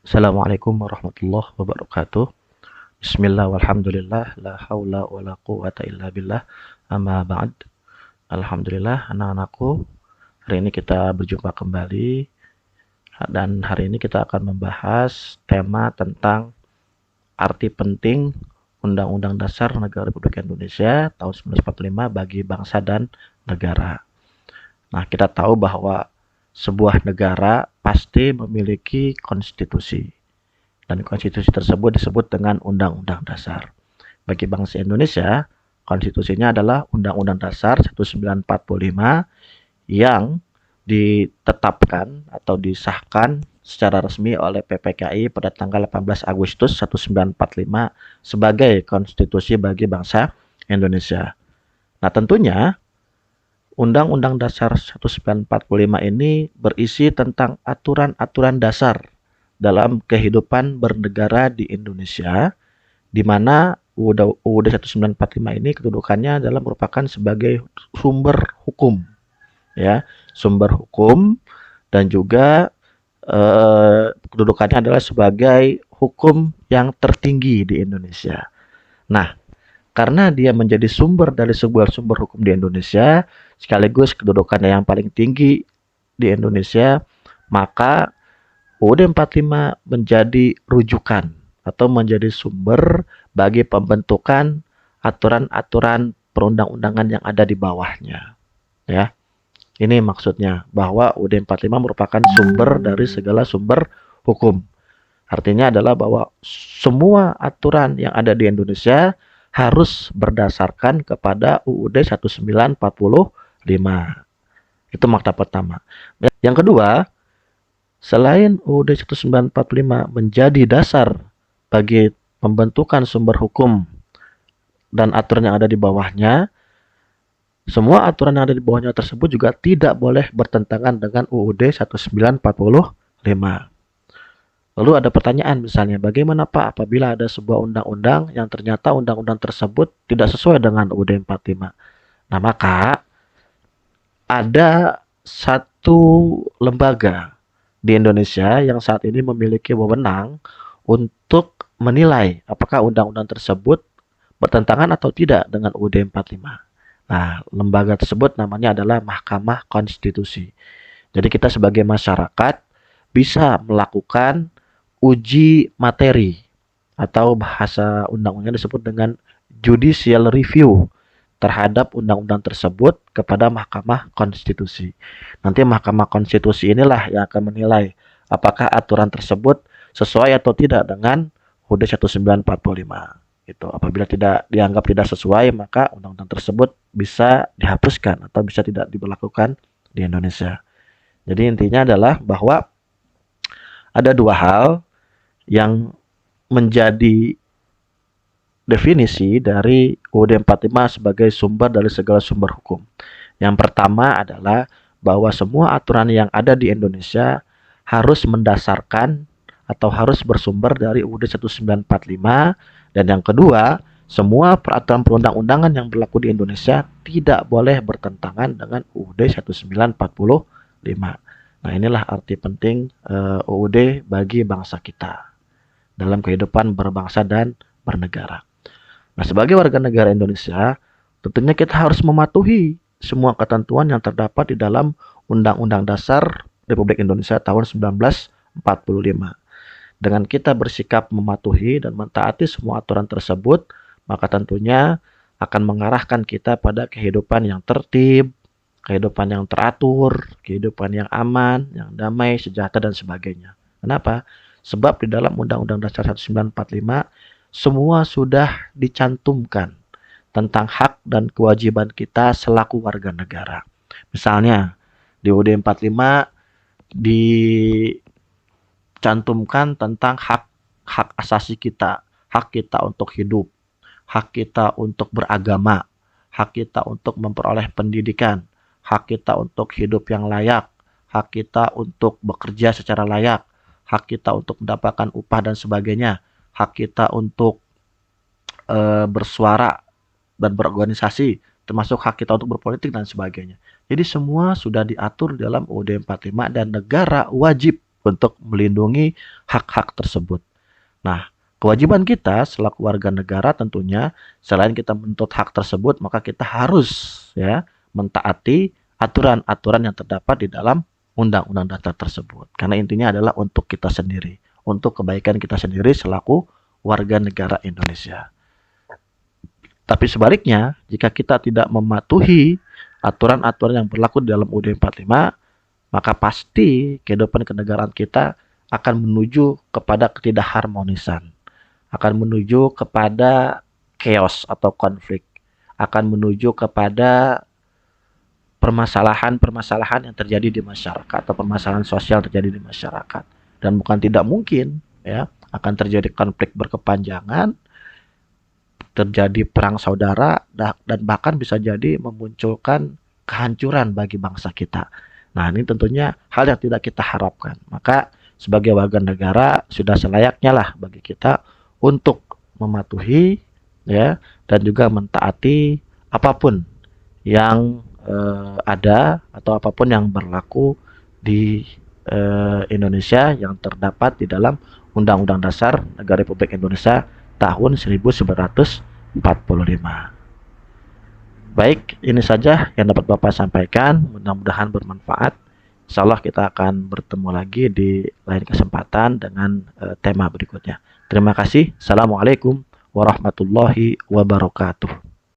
Assalamualaikum warahmatullahi wabarakatuh. Bismillah walhamdulillah la haula wala quwata illa billah. Amma ba'd. Alhamdulillah anak-anakku, hari ini kita berjumpa kembali dan hari ini kita akan membahas tema tentang arti penting Undang-Undang Dasar Negara Republik Indonesia tahun 1945 bagi bangsa dan negara. Nah, kita tahu bahwa sebuah negara pasti memiliki konstitusi. Dan konstitusi tersebut disebut dengan Undang-Undang Dasar. Bagi bangsa Indonesia, konstitusinya adalah Undang-Undang Dasar 1945 yang ditetapkan atau disahkan secara resmi oleh PPKI pada tanggal 18 Agustus 1945 sebagai konstitusi bagi bangsa Indonesia. Nah, tentunya Undang-Undang Dasar 1945 ini berisi tentang aturan-aturan dasar dalam kehidupan bernegara di Indonesia, di mana UUD 1945 ini kedudukannya adalah merupakan sebagai sumber hukum, ya, sumber hukum dan juga kedudukannya adalah sebagai hukum yang tertinggi di Indonesia. Nah, karena dia menjadi sumber dari sebuah sumber hukum di Indonesia, sekaligus kedudukannya yang paling tinggi di Indonesia, maka UUD 45 menjadi rujukan atau menjadi sumber bagi pembentukan aturan-aturan perundang-undangan yang ada di bawahnya. Ya, ini maksudnya bahwa UUD 45 merupakan sumber dari segala sumber hukum. Artinya adalah bahwa semua aturan yang ada di Indonesia harus berdasarkan kepada UUD 1945. Itu makna pertama. Yang kedua, selain UUD 1945 menjadi dasar bagi pembentukan sumber hukum dan aturan yang ada di bawahnya, semua aturan yang ada di bawahnya tersebut juga tidak boleh bertentangan dengan UUD 1945. Lalu ada pertanyaan misalnya, bagaimana Pak apabila ada sebuah undang-undang yang ternyata undang-undang tersebut tidak sesuai dengan UUD 45? Nah, maka ada satu lembaga di Indonesia yang saat ini memiliki wewenang untuk menilai apakah undang-undang tersebut bertentangan atau tidak dengan UUD 45. Nah, lembaga tersebut namanya adalah Mahkamah Konstitusi. Jadi kita sebagai masyarakat bisa melakukan uji materi atau bahasa undang-undangnya disebut dengan judicial review terhadap undang-undang tersebut kepada Mahkamah Konstitusi. Nanti Mahkamah Konstitusi inilah yang akan menilai apakah aturan tersebut sesuai atau tidak dengan UUD 1945. Itu apabila tidak dianggap tidak sesuai, maka undang-undang tersebut bisa dihapuskan atau bisa tidak diberlakukan di Indonesia. Jadi intinya adalah bahwa ada dua hal yang menjadi definisi dari UUD 45 sebagai sumber dari segala sumber hukum. Yang pertama adalah bahwa semua aturan yang ada di Indonesia harus mendasarkan atau harus bersumber dari UUD 1945, dan yang kedua, semua peraturan perundang-undangan yang berlaku di Indonesia tidak boleh bertentangan dengan UUD 1945. Nah, inilah arti penting UUD bagi bangsa kita dalam kehidupan berbangsa dan bernegara. Nah, sebagai warga negara Indonesia, tentunya kita harus mematuhi semua ketentuan yang terdapat di dalam Undang-Undang Dasar Republik Indonesia tahun 1945. Dengan kita bersikap mematuhi dan mentaati semua aturan tersebut, maka tentunya akan mengarahkan kita pada kehidupan yang tertib, kehidupan yang teratur, kehidupan yang aman, yang damai, sejahtera, dan sebagainya. Kenapa? Sebab di dalam Undang-Undang Dasar 1945 semua sudah dicantumkan tentang hak dan kewajiban kita selaku warga negara. Misalnya di UUD 45 dicantumkan tentang hak asasi kita, hak kita untuk hidup, hak kita untuk beragama, hak kita untuk memperoleh pendidikan, hak kita untuk hidup yang layak, hak kita untuk bekerja secara layak, hak kita untuk mendapatkan upah dan sebagainya, hak kita untuk bersuara dan berorganisasi, termasuk hak kita untuk berpolitik dan sebagainya. Jadi semua sudah diatur dalam UUD 45 dan negara wajib untuk melindungi hak-hak tersebut. Nah, kewajiban kita selaku warga negara tentunya selain kita menuntut hak tersebut, maka kita harus ya mentaati aturan-aturan yang terdapat di dalam undang-undang dasar tersebut. Karena intinya adalah untuk kita sendiri, untuk kebaikan kita sendiri selaku warga negara Indonesia. Tapi sebaliknya, jika kita tidak mematuhi aturan-aturan yang berlaku di dalam UUD 45, maka pasti kehidupan kenegaraan kita akan menuju kepada ketidakharmonisan, akan menuju kepada chaos atau konflik, akan menuju kepada permasalahan-permasalahan yang terjadi di masyarakat atau permasalahan sosial terjadi di masyarakat. Dan bukan tidak mungkin ya akan terjadi konflik berkepanjangan, terjadi perang saudara, dan bahkan bisa jadi memunculkan kehancuran bagi bangsa kita. Nah, ini tentunya hal yang tidak kita harapkan. Maka sebagai warga negara sudah selayaknya lah bagi kita untuk mematuhi ya dan juga mentaati apapun yang ada atau apapun yang berlaku di Indonesia yang terdapat di dalam Undang-Undang Dasar Negara Republik Indonesia tahun 1945. Baik, ini saja yang dapat Bapak sampaikan. Mudah-mudahan bermanfaat. Insya Allah kita akan bertemu lagi di lain kesempatan dengan tema berikutnya. Terima kasih. Assalamualaikum warahmatullahi wabarakatuh.